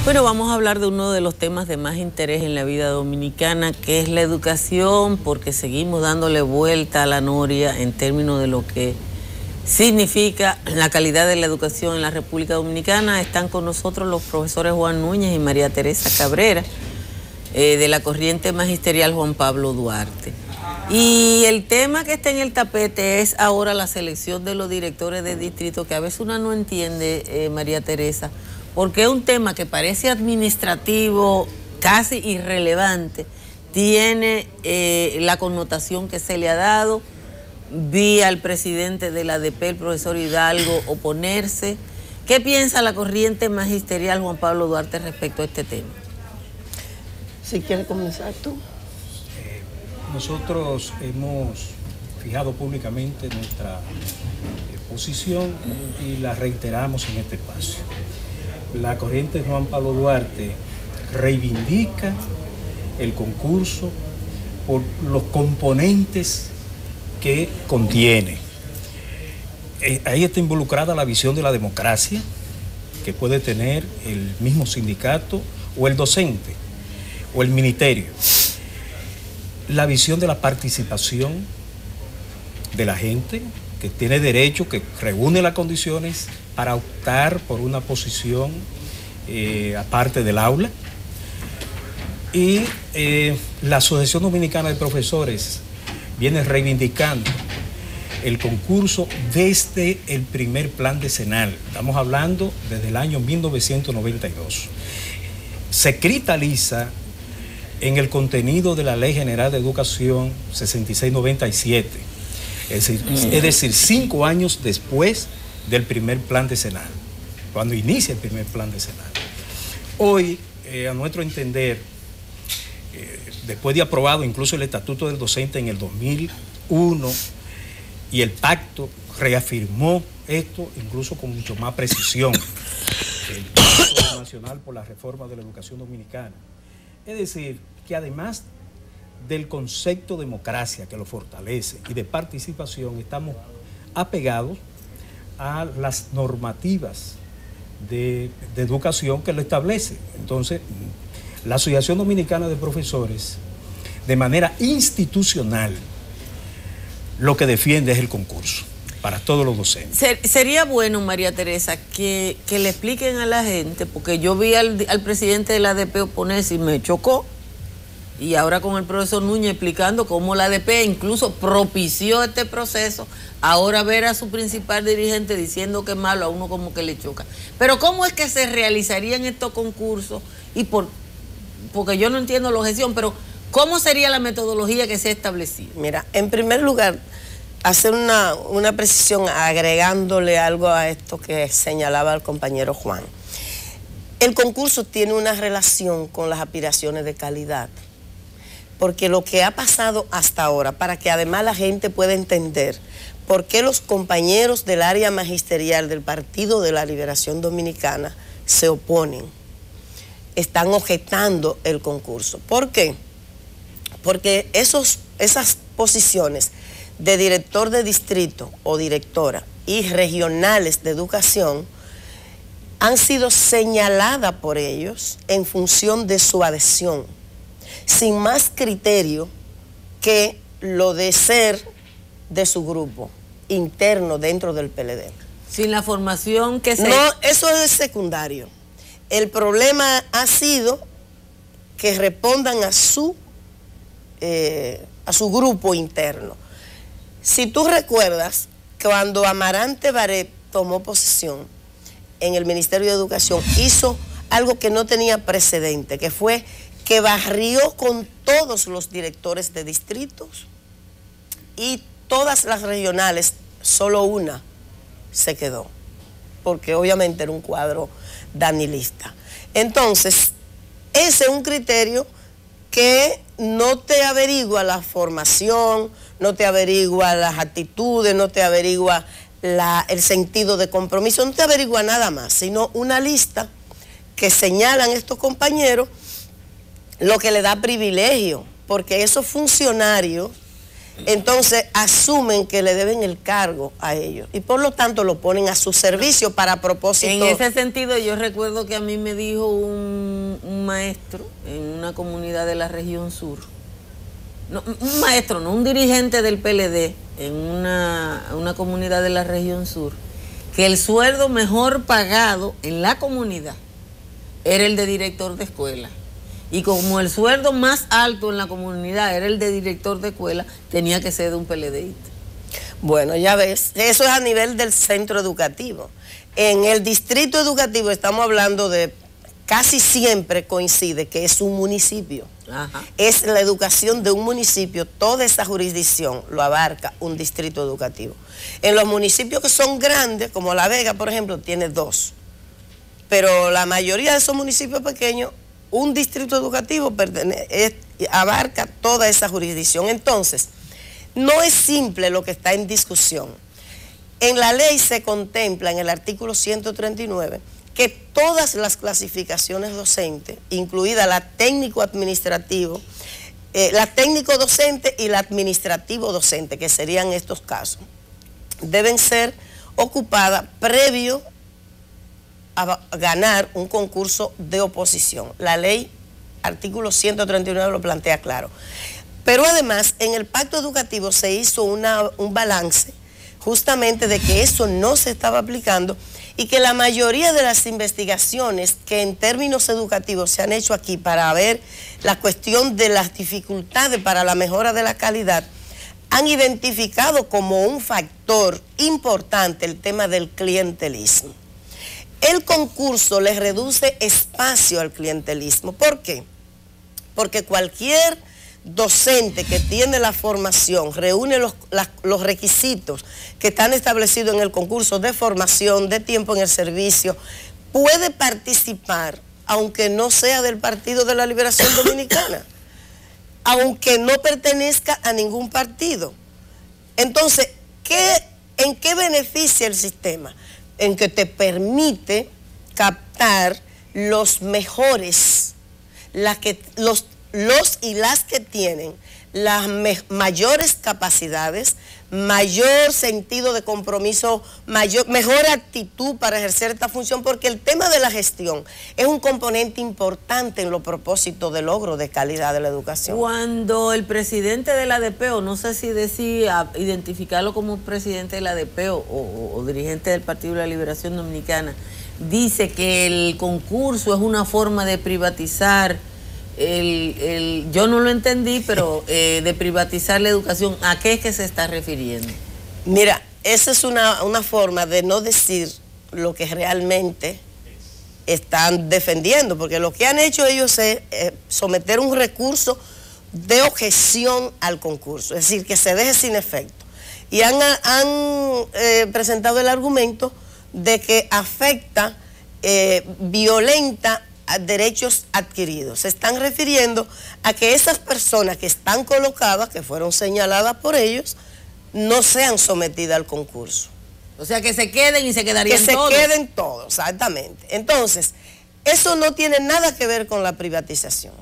Bueno, vamos a hablar de uno de los temas de más interés en la vida dominicana, que es la educación, porque seguimos dándole vuelta a la noria en términos de lo que significa la calidad de la educación en la República Dominicana. Están con nosotros los profesores Juan Núñez y María Teresa Cabrera, de la corriente magisterial Juan Pablo Duarte. Y el tema que está en el tapete es ahora la selección de los directores de distrito, que a veces uno no entiende, María Teresa, porque es un tema que parece administrativo, casi irrelevante, tiene la connotación que se le ha dado. Vi al presidente de la ADP, el profesor Hidalgo, oponerse. ¿Qué piensa la corriente magisterial Juan Pablo Duarte respecto a este tema? Si quieres comenzar tú. Nosotros hemos fijado públicamente nuestra posición y la reiteramos en este espacio. La corriente Juan Pablo Duarte reivindica el concurso por los componentes que contiene. Ahí está involucrada la visión de la democracia que puede tener el mismo sindicato o el docente o el ministerio. La visión de la participación de la gente que tiene derecho, que reúne las condiciones para optar por una posición aparte del aula. Y la Asociación Dominicana de Profesores viene reivindicando el concurso desde el primer plan decenal. Estamos hablando desde el año 1992. Se cristaliza en el contenido de la Ley General de Educación 6697. Es decir, 5 años después del primer plan decenal, cuando inicia el primer plan decenal. Hoy, a nuestro entender, después de aprobado incluso el Estatuto del Docente en el 2001 y el pacto reafirmó esto incluso con mucho más precisión, el Pacto Nacional por la Reforma de la Educación Dominicana. Es decir, que además del concepto de democracia que lo fortalece y de participación, estamos apegados a las normativas de educación que lo establece. Entonces, la Asociación Dominicana de Profesores, de manera institucional, lo que defiende es el concurso para todos los docentes. Sería bueno, María Teresa, que le expliquen a la gente, porque yo vi al presidente de la ADP oponerse y me chocó, y ahora con el profesor Núñez explicando cómo la ADP incluso propició este proceso, ahora ver a su principal dirigente diciendo que es malo, a uno como que le choca. Pero ¿cómo es que se realizarían estos concursos? Y porque yo no entiendo la objeción, pero ¿cómo sería la metodología que se ha establecido? Mira, en primer lugar, hacer una precisión agregándole algo a esto que señalaba el compañero Juan. El concurso tiene una relación con las aspiraciones de calidad, porque lo que ha pasado hasta ahora, para que además la gente pueda entender por qué los compañeros del área magisterial del Partido de la Liberación Dominicana se oponen, están objetando el concurso. ¿Por qué? Porque esas posiciones de director de distrito o directora y regionales de educación han sido señaladas por ellos en función de su adhesión, sin más criterio que lo de ser de su grupo interno dentro del PLD. Sin la formación que se... No, eso es secundario. El problema ha sido que respondan a su grupo interno. Si tú recuerdas, cuando Amarante Barret tomó posesión en el Ministerio de Educación, hizo algo que no tenía precedente, que fue que barrió con todos los directores de distritos y todas las regionales, solo una se quedó, porque obviamente era un cuadro danilista. Entonces, ese es un criterio que no te averigua la formación, no te averigua las actitudes, no te averigua el sentido de compromiso, no te averigua nada más, sino una lista que señalan estos compañeros, lo que le da privilegio, porque esos funcionarios entonces asumen que le deben el cargo a ellos y por lo tanto lo ponen a su servicio para propósito. En ese sentido, yo recuerdo que a mí me dijo un maestro en una comunidad de la región sur, no, un maestro, no, un dirigente del PLD en una comunidad de la región sur, que el sueldo mejor pagado en la comunidad era el de director de escuela. Y como el sueldo más alto en la comunidad era el de director de escuela, tenía que ser de un PLDista. Bueno, ya ves, eso es a nivel del centro educativo. En el distrito educativo estamos hablando de, casi siempre coincide que es un municipio. Ajá. Es la educación de un municipio, toda esa jurisdicción lo abarca un distrito educativo. En los municipios que son grandes, como La Vega, por ejemplo, tiene 2. Pero la mayoría de esos municipios pequeños, un distrito educativo abarca toda esa jurisdicción. Entonces, no es simple lo que está en discusión. En la ley se contempla en el artículo 139 que todas las clasificaciones docentes, incluida la técnico-administrativo, la técnico-docente y la administrativo-docente, que serían estos casos, deben ser ocupadas previo a ganar un concurso de oposición. La ley, artículo 139, lo plantea claro. Pero además, en el pacto educativo se hizo un balance justamente de que eso no se estaba aplicando y que la mayoría de las investigaciones que en términos educativos se han hecho aquí para ver la cuestión de las dificultades para la mejora de la calidad, han identificado como un factor importante el tema del clientelismo. El concurso le reduce espacio al clientelismo. ¿Por qué? Porque cualquier docente que tiene la formación, reúne los requisitos que están establecidos en el concurso de formación, de tiempo en el servicio, puede participar, aunque no sea del Partido de la Liberación Dominicana, aunque no pertenezca a ningún partido. Entonces, ¿en qué beneficia el sistema? En que te permite captar los mejores, los y las que tienen las mayores capacidades, mayor sentido de compromiso, mejor actitud para ejercer esta función, porque el tema de la gestión es un componente importante en los propósitos de logro de calidad de la educación. Cuando el presidente de la ADP, o no sé si decía identificarlo como presidente de la ADP o dirigente del Partido de la Liberación Dominicana, dice que el concurso es una forma de privatizar yo no lo entendí, pero de privatizar la educación, ¿a qué es que se está refiriendo? Mira, esa es una forma de no decir lo que realmente están defendiendo, porque lo que han hecho ellos es someter un recurso de objeción al concurso, es decir, que se deje sin efecto. Y han presentado el argumento de que afecta, violenta a derechos adquiridos. Se están refiriendo a que esas personas que están colocadas, que fueron señaladas por ellos, no sean sometidas al concurso. O sea, que se queden y se quedarían todos. Que se queden todos, exactamente. Entonces, eso no tiene nada que ver con la privatización.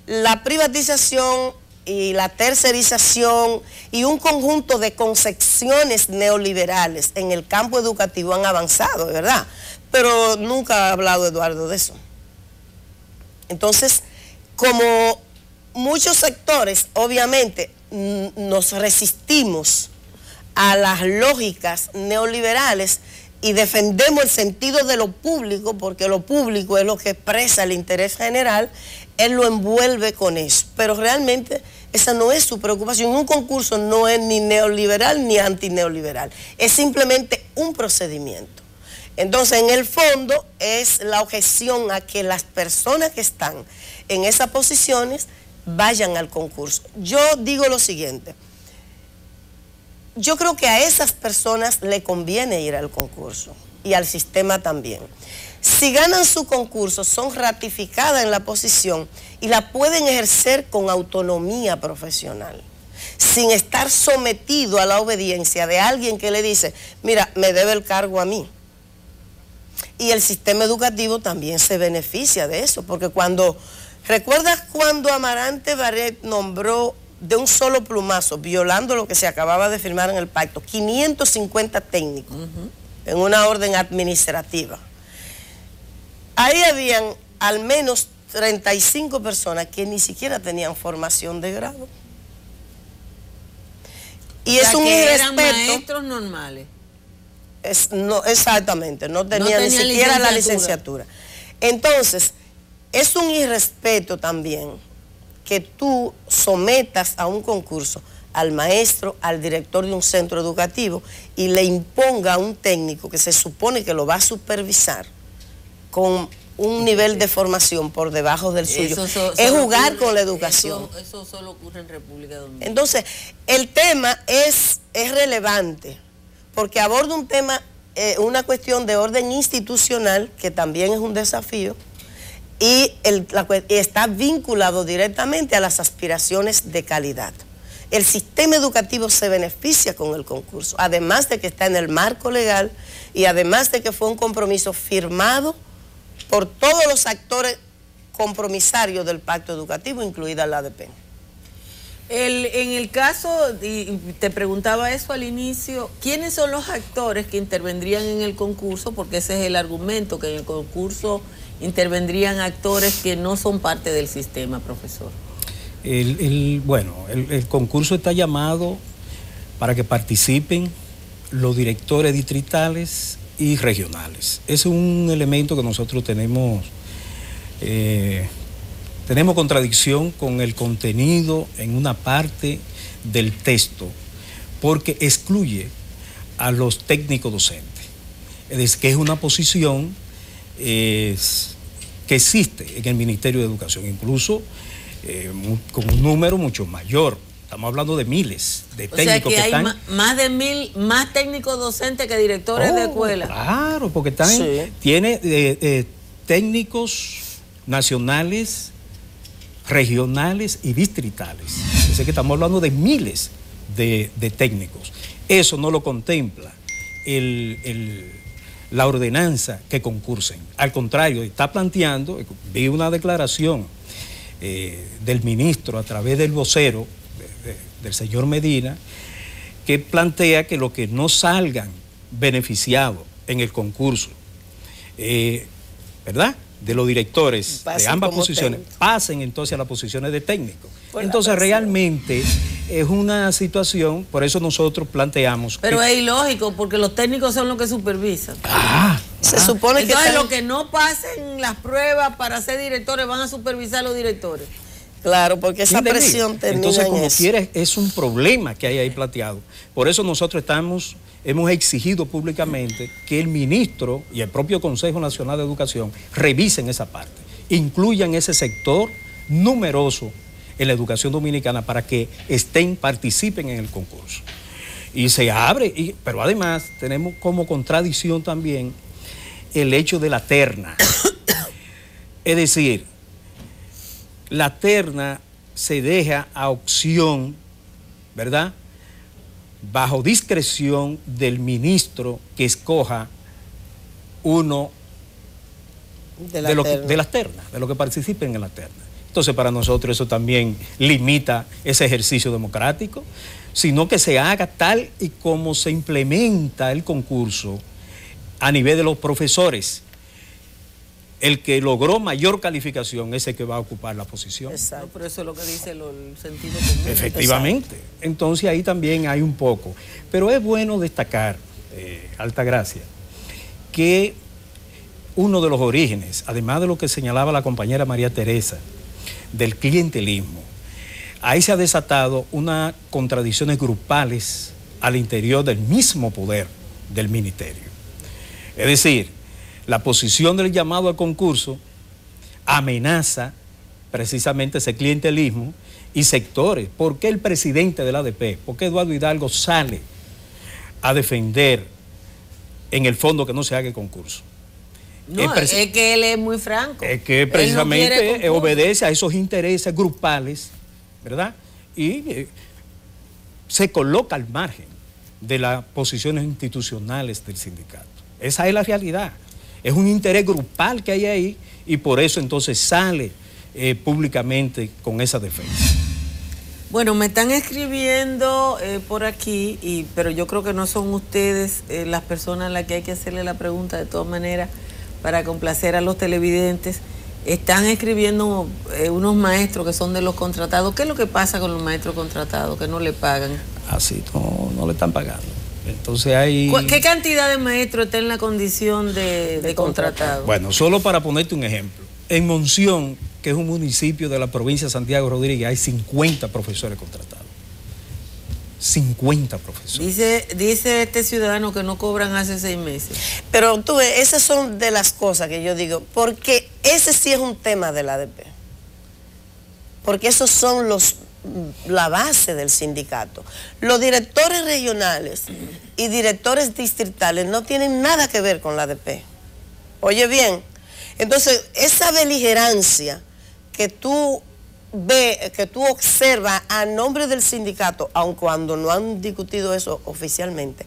La privatización y la tercerización y un conjunto de concepciones neoliberales en el campo educativo han avanzado, ¿verdad? Pero nunca ha hablado Eduardo de eso. Entonces, como muchos sectores, obviamente, nos resistimos a las lógicas neoliberales y defendemos el sentido de lo público, porque lo público es lo que expresa el interés general, él lo envuelve con eso. Pero realmente esa no es su preocupación. Un concurso no es ni neoliberal ni antineoliberal, es simplemente un procedimiento. Entonces, en el fondo, es la objeción a que las personas que están en esas posiciones vayan al concurso. Yo digo lo siguiente, yo creo que a esas personas le conviene ir al concurso y al sistema también. Si ganan su concurso, son ratificadas en la posición y la pueden ejercer con autonomía profesional, sin estar sometido a la obediencia de alguien que le dice, mira, me debe el cargo a mí. Y el sistema educativo también se beneficia de eso, porque ¿recuerdas cuando Amarante Barret nombró de un solo plumazo, violando lo que se acababa de firmar en el pacto, 550 técnicos en una orden administrativa. Ahí habían al menos 35 personas que ni siquiera tenían formación de grado. Y es un irrespeto. Eran maestros normales. No, exactamente, no tenían ni siquiera la licenciatura. Entonces, es un irrespeto también que tú sometas a un concurso al maestro, al director de un centro educativo y le imponga a un técnico que se supone que lo va a supervisar con un nivel de formación por debajo del suyo. Es jugar con la educación. Eso solo ocurre en República Dominicana. Entonces, el tema es relevante porque aborda un tema, una cuestión de orden institucional, que también es un desafío, y está vinculado directamente a las aspiraciones de calidad. El sistema educativo se beneficia con el concurso, además de que está en el marco legal y además de que fue un compromiso firmado por todos los actores compromisarios del pacto educativo, incluida la ADP. En el caso, y te preguntaba eso al inicio, ¿quiénes son los actores que intervendrían en el concurso? Porque ese es el argumento, que en el concurso intervendrían actores que no son parte del sistema, profesor. Bueno, el concurso está llamado para que participen los directores distritales y regionales. Ese es un elemento que nosotros tenemos contradicción con el contenido en una parte del texto, porque excluye a los técnicos docentes. Es decir, que es una posición que existe en el Ministerio de Educación, incluso con un número mucho mayor. Estamos hablando de miles de técnicos que están... más de 1000 más técnicos docentes que directores de escuela. Claro, porque están, tiene técnicos nacionales, regionales y distritales. Es que estamos hablando de miles de técnicos. Eso no lo contempla la ordenanza que concursen. Al contrario, está planteando, vi una declaración del ministro a través del vocero, del señor Medina, que plantea que los que no salgan beneficiados en el concurso, ¿verdad?, de los directores de ambas posiciones, pasen entonces a las posiciones de técnicos. Entonces realmente es una situación, por eso nosotros planteamos... Pero es ilógico, porque los técnicos son los que supervisan. Se supone que... Entonces los que no pasen las pruebas para ser directores van a supervisar a los directores. Claro, porque esa presión termina. Entonces, como quieres, es un problema que hay ahí planteado. Por eso nosotros hemos exigido públicamente que el ministro y el propio Consejo Nacional de Educación revisen esa parte, incluyan ese sector numeroso en la educación dominicana para que participen en el concurso. Y se abre, pero además tenemos como contradicción también el hecho de la terna. Es decir, la terna se deja a opción, ¿verdad?, bajo discreción del ministro que escoja uno de las ternas, de los que participen en la terna. Entonces, para nosotros eso también limita ese ejercicio democrático, sino que se haga tal y como se implementa el concurso a nivel de los profesores. El que logró mayor calificación es el que va a ocupar la posición. Exacto, pero eso es lo que dice el sentido común. Efectivamente. Exacto. Entonces ahí también hay un poco. Pero es bueno destacar, Altagracia, que uno de los orígenes, además de lo que señalaba la compañera María Teresa, del clientelismo, ahí se ha desatado unas contradicciones grupales al interior del mismo poder del ministerio. Es decir, la posición del llamado al concurso amenaza precisamente ese clientelismo y sectores. ¿Por qué el presidente de la ADP, por qué Eduardo Hidalgo sale a defender en el fondo que no se haga el concurso? No, es que él es muy franco. Es que precisamente no obedece a esos intereses grupales, ¿verdad? Y se coloca al margen de las posiciones institucionales del sindicato. Esa es la realidad. Es un interés grupal que hay ahí y por eso entonces sale públicamente con esa defensa. Bueno, me están escribiendo por aquí, pero yo creo que no son ustedes las personas a las que hay que hacerle la pregunta de todas maneras para complacer a los televidentes. Están escribiendo unos maestros que son de los contratados. ¿Qué es lo que pasa con los maestros contratados que no le pagan? Así no le están pagando. Entonces hay... ¿Qué cantidad de maestros está en la condición de contratado? Bueno, solo para ponerte un ejemplo. En Monción, que es un municipio de la provincia de Santiago Rodríguez, hay 50 profesores contratados. 50 profesores. Dice este ciudadano que no cobran hace 6 meses. Pero tú ves, esas son de las cosas que yo digo, porque ese sí es un tema del ADP. Porque esos son la base del sindicato. Los directores regionales y directores distritales no tienen nada que ver con la ADP. Oye bien, entonces esa beligerancia que tú observas a nombre del sindicato, aun cuando no han discutido eso oficialmente,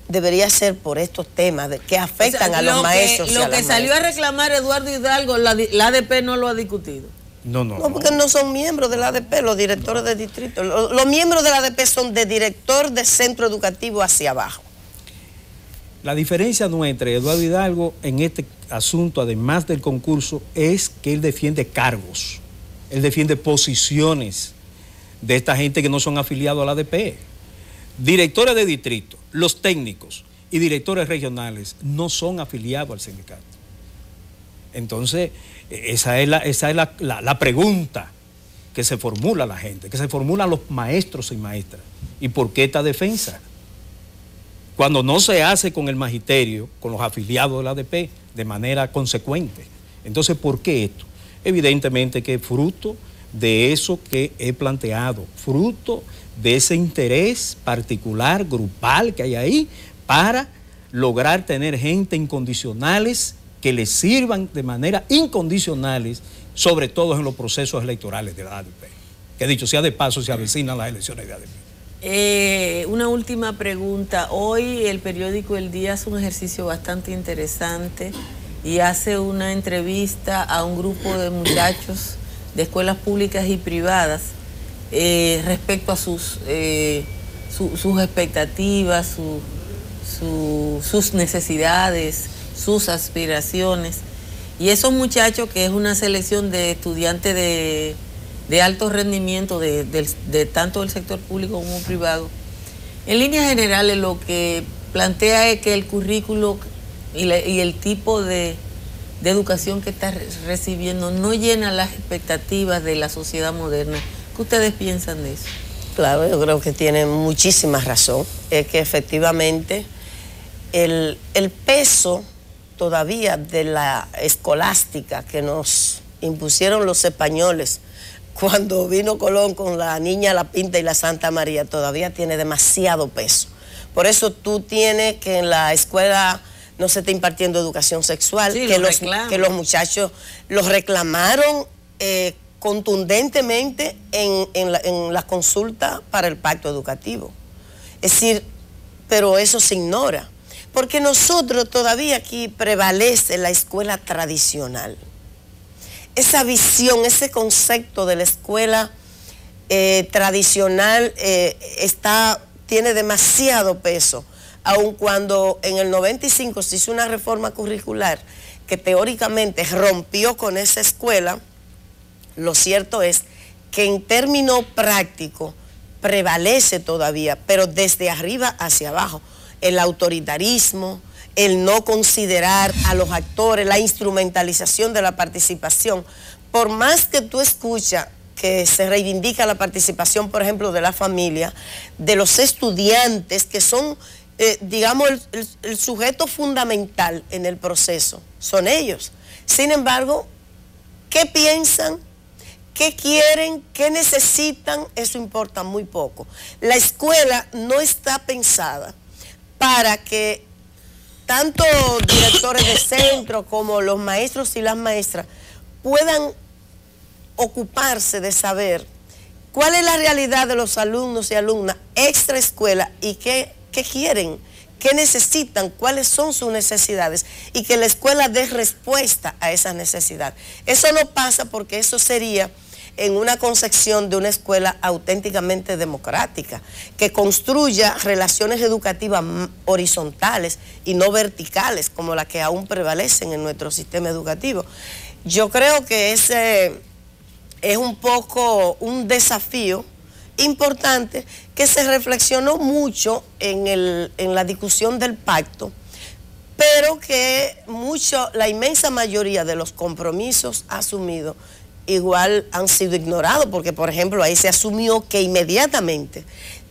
debería ser por estos temas que afectan a los maestros. Lo que salió a reclamar Eduardo Hidalgo, la ADP no lo ha discutido. No, porque no son miembros de la ADP, los directores de distrito. Los miembros de la ADP son de director de centro educativo hacia abajo. La diferencia nuestra, Eduardo Hidalgo, en este asunto, además del concurso, es que él defiende cargos. Él defiende posiciones de esta gente que no son afiliados a la ADP. Directores de distrito, los técnicos y directores regionales no son afiliados al sindicato. Entonces, esa es la pregunta que se formula la gente, que se formulan los maestros y maestras. ¿Y por qué esta defensa? Cuando no se hace con el magisterio, con los afiliados de la ADP, de manera consecuente. Entonces, ¿por qué esto? Evidentemente que es fruto de eso que he planteado, fruto de ese interés particular, grupal que hay ahí, para lograr tener gente incondicionales que les sirvan de manera incondicionales, sobre todo en los procesos electorales de la ADP. Que dicho sea de paso, se avecinan las elecciones de ADP. Una última pregunta. Hoy el periódico El Día hace un ejercicio bastante interesante y hace una entrevista a un grupo de muchachos de escuelas públicas y privadas respecto a sus expectativas, sus necesidades, sus aspiraciones. Y esos muchachos, que es una selección de estudiantes de alto rendimiento de tanto del sector público como privado, en líneas generales lo que plantea es que el currículo y el tipo de educación que está recibiendo no llena las expectativas de la sociedad moderna. ¿Qué ustedes piensan de eso? Claro, yo creo que tienen muchísima razón. Es que efectivamente el peso todavía de la escolástica que nos impusieron los españoles cuando vino Colón con la Niña, la Pinta y la Santa María, todavía tiene demasiado peso. Por eso tú tienes que en la escuela no se está impartiendo educación sexual, sí, que los muchachos los reclamaron contundentemente en la consulta para el pacto educativo. Es decir, pero eso se ignora, porque nosotros todavía aquí prevalece la escuela tradicional. Esa visión, ese concepto de la escuela tradicional tiene demasiado peso, aun cuando en el 95 se hizo una reforma curricular que teóricamente rompió con esa escuela. Lo cierto es que en términos prácticos prevalece todavía, pero desde arriba hacia abajo, el autoritarismo, el no considerar a los actores, la instrumentalización de la participación. Por más que tú escuchas que se reivindica la participación, por ejemplo, de la familia, de los estudiantes, que son, digamos, el sujeto fundamental en el proceso, son ellos. Sin embargo, ¿qué piensan? ¿Qué quieren? ¿Qué necesitan? Eso importa muy poco. La escuela no está pensada para que tanto directores de centro como los maestros y las maestras puedan ocuparse de saber cuál es la realidad de los alumnos y alumnas extra escuela y qué quieren, qué necesitan, cuáles son sus necesidades y que la escuela dé respuesta a esas necesidades. Eso no pasa porque eso sería en una concepción de una escuela auténticamente democrática, que construya relaciones educativas horizontales y no verticales, como las que aún prevalecen en nuestro sistema educativo. Yo creo que ese es un poco un desafío importante que se reflexionó mucho en la discusión del pacto, pero que la inmensa mayoría de los compromisos asumidos igual han sido ignorados, porque por ejemplo ahí se asumió que inmediatamente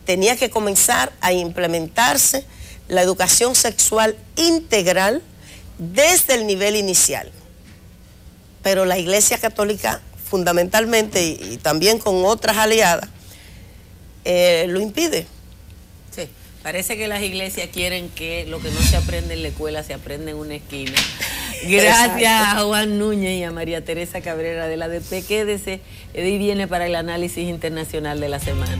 tenía que comenzar a implementarse la educación sexual integral desde el nivel inicial. Pero la Iglesia Católica fundamentalmente y también con otras aliadas lo impide. Sí, parece que las iglesias quieren que lo que no se aprende en la escuela se aprende en una esquina. Gracias. Exacto. A Juan Núñez y a María Teresa Cabrera de la ADP. Quédese, y viene para el análisis internacional de la semana.